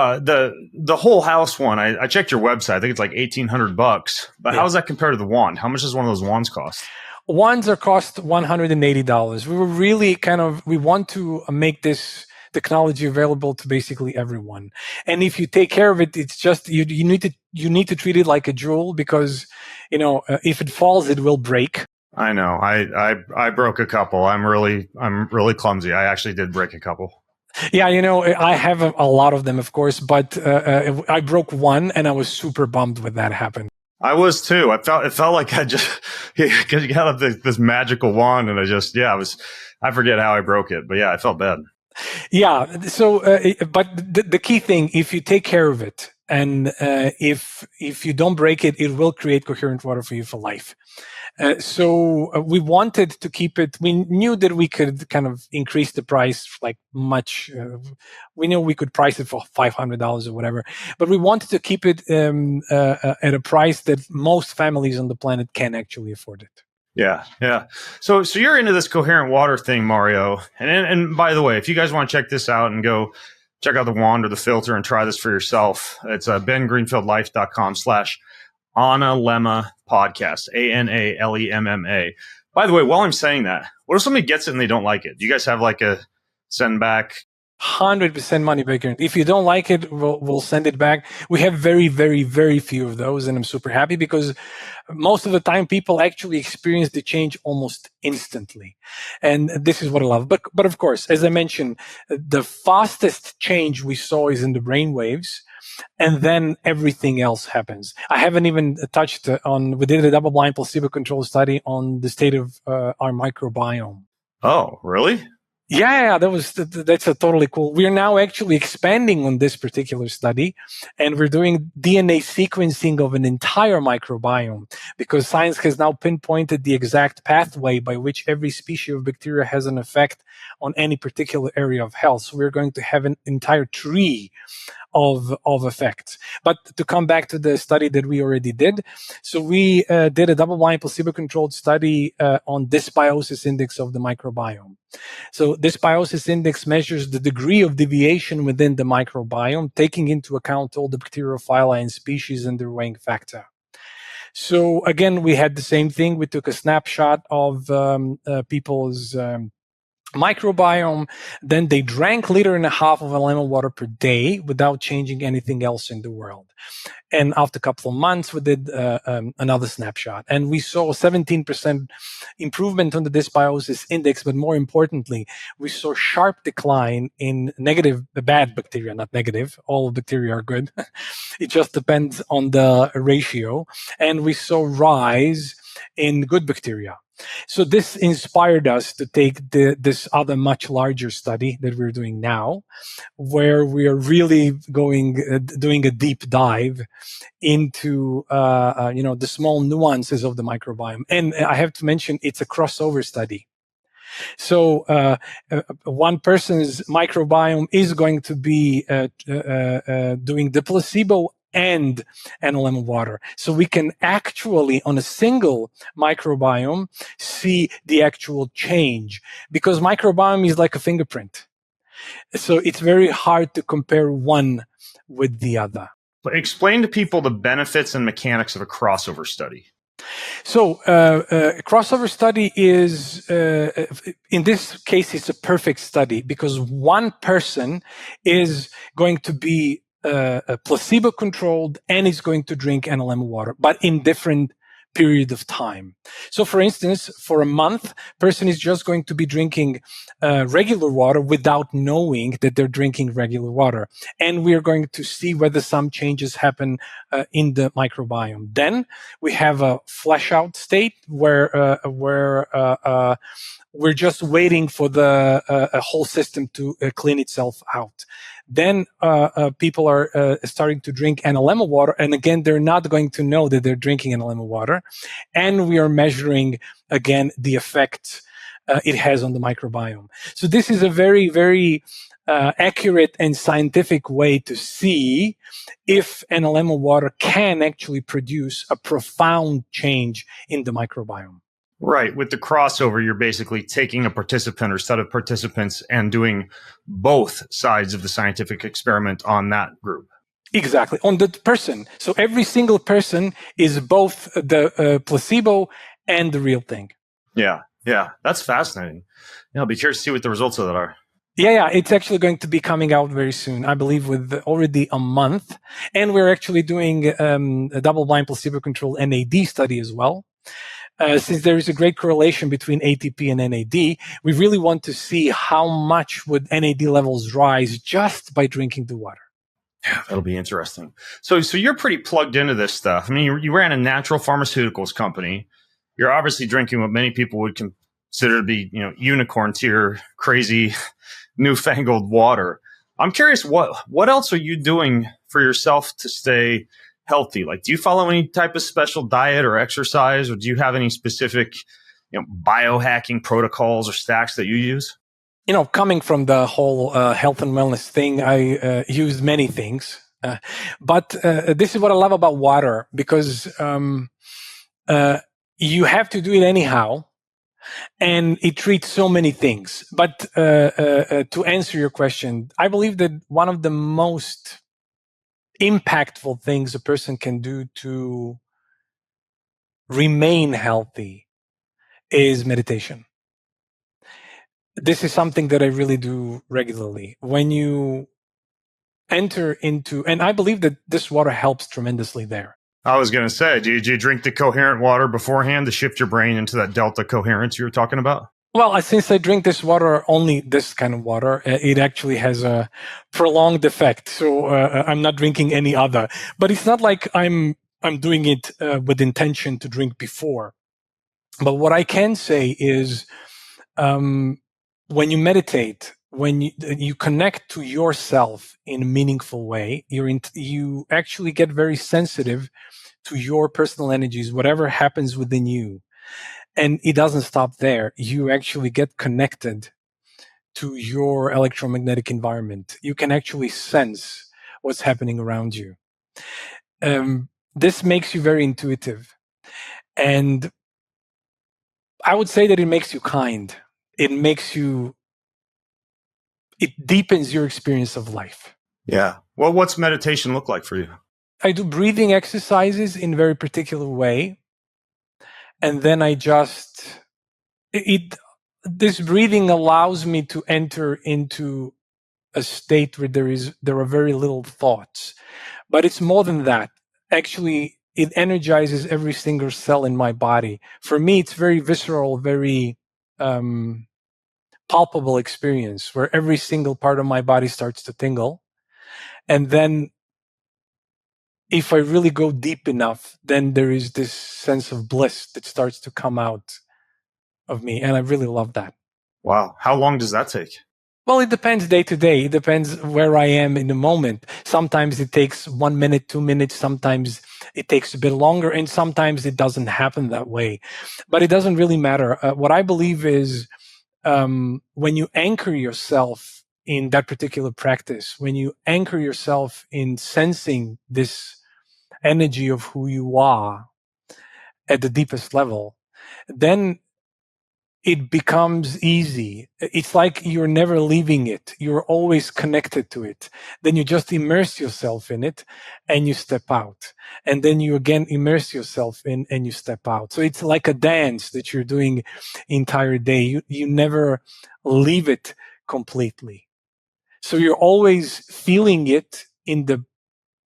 Speaker 3: whole house one, I checked your website. I think it's like $1,800. But
Speaker 1: yeah.
Speaker 3: How does that compare to the wand? How much does one of those wands cost?
Speaker 1: Wands cost $180. We want to make this technology available to basically everyone. And if you take care of it, it's just you need to treat it like a jewel, because if it falls, it will break.
Speaker 3: I know. I broke a couple. I'm really clumsy. I actually did break a couple.
Speaker 1: Yeah, I have a lot of them, of course, but I broke one, and I was super bummed when that happened.
Speaker 3: I was too. It felt like I just because you got this magical wand, and I forget how I broke it, but yeah, I felt bad.
Speaker 1: Yeah. So, but the key thing, if you take care of it, and if you don't break it, it will create coherent water for you for life. So we wanted to keep it. We knew that we could kind of increase the price like much. We knew we could price it for $500 or whatever, but we wanted to keep it at a price that most families on the planet can actually afford it.
Speaker 3: Yeah. So you're into this coherent water thing, Mario. And by the way, if you guys want to check this out and go check out the wand or the filter and try this for yourself, it's bengreenfieldlife.com/Analemma podcast, ANALEMMA. By the way, while I'm saying that, what if somebody gets it and they don't like it? Do you guys have like a send back?
Speaker 1: 100% money back guarantee. If you don't like it, we'll send it back. We have very, very, very few of those, and I'm super happy because most of the time people actually experience the change almost instantly, and this is what I love. But of course, as I mentioned, the fastest change we saw is in the brain waves, and then everything else happens. I haven't even touched on. We did a double-blind placebo-controlled study on the state of our microbiome.
Speaker 3: Oh, really?
Speaker 1: Yeah, that's a totally cool. We are now actually expanding on this particular study, and we're doing DNA sequencing of an entire microbiome, because science has now pinpointed the exact pathway by which every species of bacteria has an effect on any particular area of health. So we're going to have an entire tree of effects. But to come back to the study that we already did, so we did a double-blind placebo-controlled study on dysbiosis index of the microbiome. So dysbiosis index measures the degree of deviation within the microbiome, taking into account all the bacteriophyla and species and their weighing factor. So again, we had the same thing. We took a snapshot of people's microbiome. Then they drank 1.5 liters of Analemma water per day without changing anything else in the world. And after a couple of months, we did another snapshot, and we saw 17% improvement on the dysbiosis index. But more importantly, we saw sharp decline in bad bacteria, not negative. All bacteria are good. It just depends on the ratio. And we saw rise in good bacteria. So this inspired us to take this other much larger study that we're doing now, where we are really doing a deep dive into the small nuances of the microbiome. And I have to mention, it's a crossover study. So one person's microbiome is going to be doing the placebo and Analemma Water. So we can actually, on a single microbiome, see the actual change, because microbiome is like a fingerprint. So it's very hard to compare one with the other.
Speaker 3: Explain to people the benefits and mechanics of a crossover study.
Speaker 1: So crossover study is, in this case, it's a perfect study, because one person is going to be placebo-controlled and is going to drink Analemma Water, but in different period of time. So for instance, for a month, person is just going to be drinking regular water without knowing that they're drinking regular water. And we are going to see whether some changes happen in the microbiome. Then we have a flush out state where we're just waiting for the whole system to clean itself out. Then people are starting to drink Analemma water, and again, they're not going to know that they're drinking Analemma water. And we are measuring, again, the effect it has on the microbiome. So this is a very, very accurate and scientific way to see if Analemma water can actually produce a profound change in the microbiome.
Speaker 3: Right. With the crossover, you're basically taking a participant or set of participants and doing both sides of the scientific experiment on that group.
Speaker 1: Exactly. On the person. So every single person is both the placebo and the real thing.
Speaker 3: Yeah. Yeah. That's fascinating. I'll be curious to see what the results of that are.
Speaker 1: Yeah. It's actually going to be coming out very soon, I believe, with already a month. And we're actually doing a double-blind placebo-controlled NAD study as well. Since there is a great correlation between ATP and NAD, we really want to see how much would NAD levels rise just by drinking the water.
Speaker 3: Yeah, that'll be interesting. So you're pretty plugged into this stuff. I mean, you ran a natural pharmaceuticals company. You're obviously drinking what many people would consider to be, unicorn tier, crazy, newfangled water. I'm curious, what else are you doing for yourself to stay healthy? Like, do you follow any type of special diet or exercise, or do you have any specific, biohacking protocols or stacks that you use?
Speaker 1: Coming from the whole health and wellness thing, I use many things. But this is what I love about water, because you have to do it anyhow, and it treats so many things. But to answer your question, I believe that one of the most impactful things a person can do to remain healthy is meditation. This is something that I really do regularly. When you enter into, and I believe that this water helps tremendously there.
Speaker 3: I was going to say, did you drink the coherent water beforehand to shift your brain into that delta coherence you were talking about?
Speaker 1: Well, since I drink this water, only this kind of water, it actually has a prolonged effect. So I'm not drinking any other. But it's not like I'm doing it with intention to drink before. But what I can say is, when you meditate, when you connect to yourself in a meaningful way, you actually get very sensitive to your personal energies, whatever happens within you. And it doesn't stop there. You actually get connected to your electromagnetic environment. You can actually sense what's happening around you. This makes you very intuitive. And I would say that it makes you kind. It deepens your experience of life.
Speaker 3: Yeah. Well, what's meditation look like for you?
Speaker 1: I do breathing exercises in a very particular way. And then this breathing allows me to enter into a state where there are very little thoughts. But it's more than that. Actually, it energizes every single cell in my body. For me, it's very visceral, very palpable experience where every single part of my body starts to tingle. And then if I really go deep enough, then there is this sense of bliss that starts to come out of me. And I really love that.
Speaker 3: Wow. How long does that take?
Speaker 1: Well, it depends day to day. It depends where I am in the moment. Sometimes it takes 1 minute, 2 minutes. Sometimes it takes a bit longer, and sometimes it doesn't happen that way. But it doesn't really matter. What I believe is when you anchor yourself in that particular practice, when you anchor yourself in sensing this energy of who you are at the deepest level, then it becomes easy. It's like you're never leaving it. You're always connected to it. Then you just immerse yourself in it and you step out. And then you again immerse yourself in and you step out. So it's like a dance that you're doing entire day. You never leave it completely. So you're always feeling it in the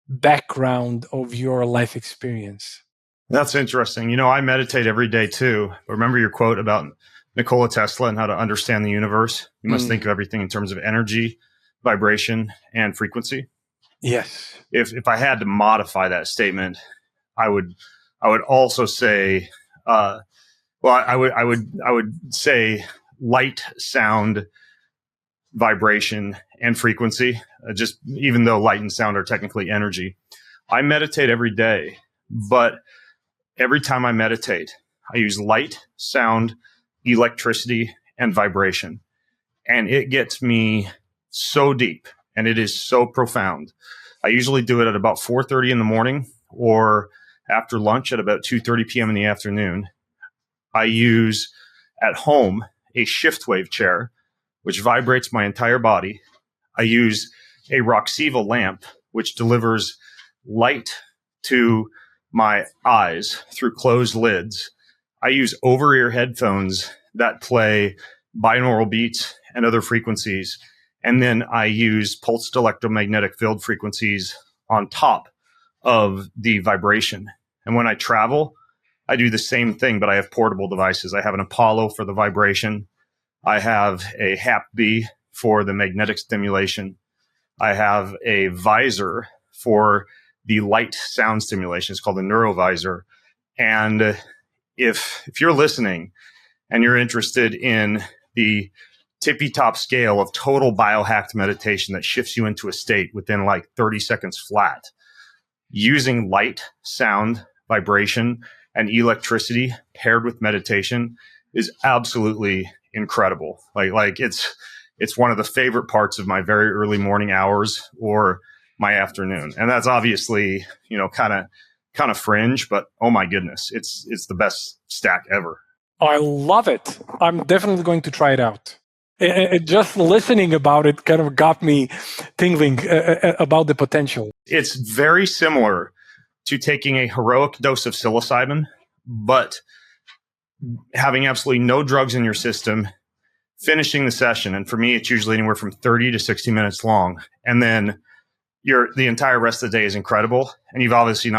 Speaker 1: background of your life experience.
Speaker 3: That's interesting. I meditate every day too. Remember your quote about Nikola Tesla and how to understand the universe? You must think of everything in terms of energy, vibration, and frequency.
Speaker 1: Yes.
Speaker 3: If I had to modify that statement, I would also say, I would say light, sound, vibration, and frequency. Just even though light and sound are technically energy, I meditate every day, but every time I meditate, I use light, sound, electricity, and vibration. And it gets me so deep and it is so profound. I usually do it at about 4:30 in the morning or after lunch at about 2:30 p.m. in the afternoon. I use at home a shift wave chair, which vibrates my entire body. I use a Roxiva lamp, which delivers light to my eyes through closed lids. I use over-ear headphones that play binaural beats and other frequencies. And then I use pulsed electromagnetic field frequencies on top of the vibration. And when I travel, I do the same thing, but I have portable devices. I have an Apollo for the vibration. I have a HAP-B for the magnetic stimulation. I have a visor for the light sound stimulation. It's called the neurovisor. And if you're listening and you're interested in the tippy top scale of total biohacked meditation that shifts you into a state within like 30 seconds flat, using light, sound, vibration, and electricity paired with meditation is absolutely incredible. Like it's one of the favorite parts of my very early morning hours or my afternoon. And that's obviously, kind of fringe, but oh my goodness, it's the best stack ever.
Speaker 1: I love it. I'm definitely going to try it out. Just listening about it kind of got me tingling about the potential.
Speaker 3: It's very similar to taking a heroic dose of psilocybin, but having absolutely no drugs in your system, finishing the session. And for me, it's usually anywhere from 30 to 60 minutes long. And then the entire rest of the day is incredible. And you've obviously you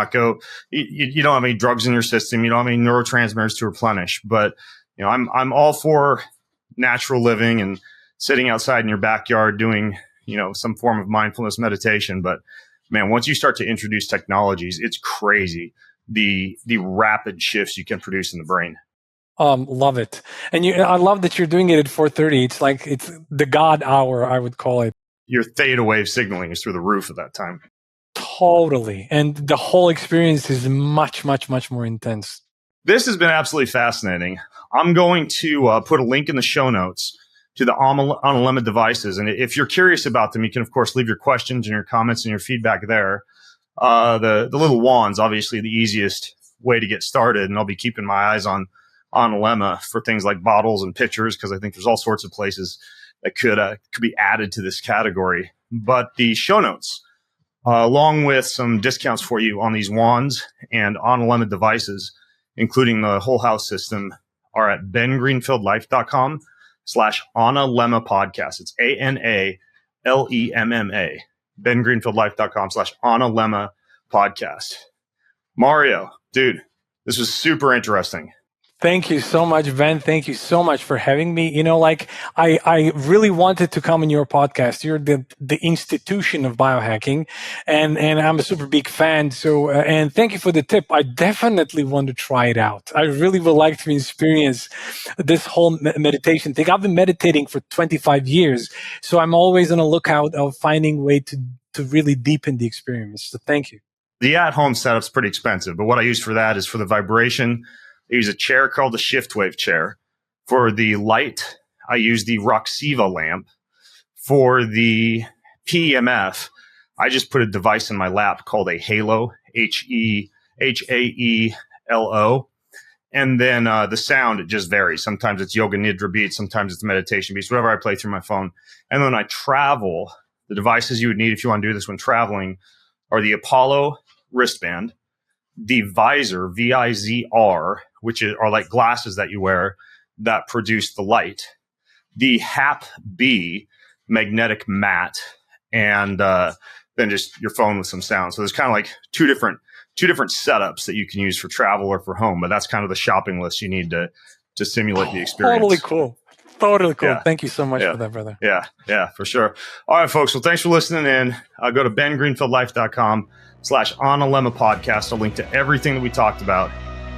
Speaker 3: don't have any drugs in your system. You don't have any neurotransmitters to replenish, but I'm all for natural living and sitting outside in your backyard doing, some form of mindfulness meditation. But man, once you start to introduce technologies, it's crazy. The rapid shifts you can produce in the brain.
Speaker 1: Love it. And I love that you're doing it at 4:30. It's like, it's the God hour, I would call it.
Speaker 3: Your theta wave signaling is through the roof at that time.
Speaker 1: Totally. And the whole experience is much, much, much more intense.
Speaker 3: This has been absolutely fascinating. I'm going to put a link in the show notes to the Analemma devices. And if you're curious about them, you can, of course, leave your questions and your comments and your feedback there. The little wand's obviously the easiest way to get started. And I'll be keeping my eyes on Analemma for things like bottles and pitchers, because I think there's all sorts of places that could be added to this category. But the show notes, along with some discounts for you on these wands and Analemma devices, including the whole house system, are at bengreenfieldlife.com/Analemma podcast. It's ANALEMMA. bengreenfieldlife.com/Analemma podcast. Mario, dude, this was super interesting.
Speaker 1: Thank you so much, Ben. Thank you so much for having me. I really wanted to come on your podcast. You're the institution of biohacking, and I'm a super big fan. So, and thank you for the tip. I definitely want to try it out. I really would like to experience this whole meditation thing. I've been meditating for 25 years, so I'm always on the lookout of finding a way to really deepen the experience. So thank you.
Speaker 3: The at-home setup's pretty expensive, but what I use for that is for the vibration, I use a chair called the shift wave chair. For the light, I use the Roxiva lamp. For the PEMF, I just put a device in my lap called a Halo, Haelo. And then the sound, it just varies. Sometimes it's yoga nidra beats, sometimes it's meditation beats, whatever I play through my phone. And then when I travel, the devices you would need if you want to do this when traveling are the Apollo wristband, the visor, VIZR, which are like glasses that you wear that produce the light, the HAP-B magnetic mat, and then just your phone with some sound. So there's kind of like two different setups that you can use for travel or for home, but that's kind of the shopping list you need to simulate the experience.
Speaker 1: Totally cool. Totally cool.
Speaker 3: Yeah.
Speaker 1: Thank you so much for that, brother.
Speaker 3: Yeah, for sure. All right, folks. Well, thanks for listening in. Go to bengreenfieldlife.com/Analemma podcast. I'll link to everything that we talked about,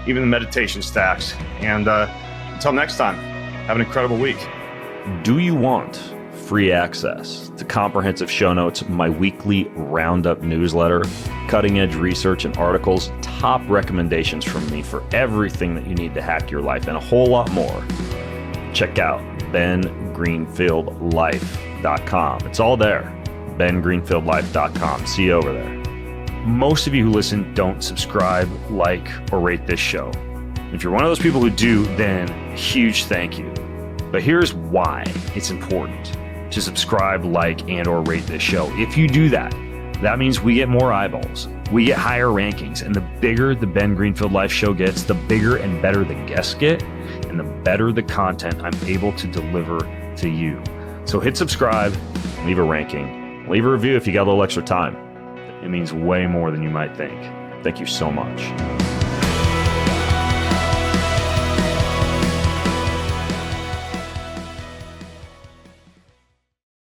Speaker 3: even the meditation stacks. And until next time, have an incredible week.
Speaker 4: Do you want free access to comprehensive show notes, my weekly roundup newsletter, cutting edge research and articles, top recommendations from me for everything that you need to hack your life, and a whole lot more? Check out bengreenfieldlife.com. It's all there. bengreenfieldlife.com. See you over there. Most of you who listen don't subscribe, like, or rate this show. If you're one of those people who do, then huge thank you. But here's why it's important to subscribe, like, and or rate this show. If you do that, that means we get more eyeballs, we get higher rankings, and the bigger the Ben Greenfield Life show gets, the bigger and better the guests get, and the better the content I'm able to deliver to you. So hit subscribe, leave a ranking, leave a review if you got a little extra time. It means way more than you might think. Thank you so much.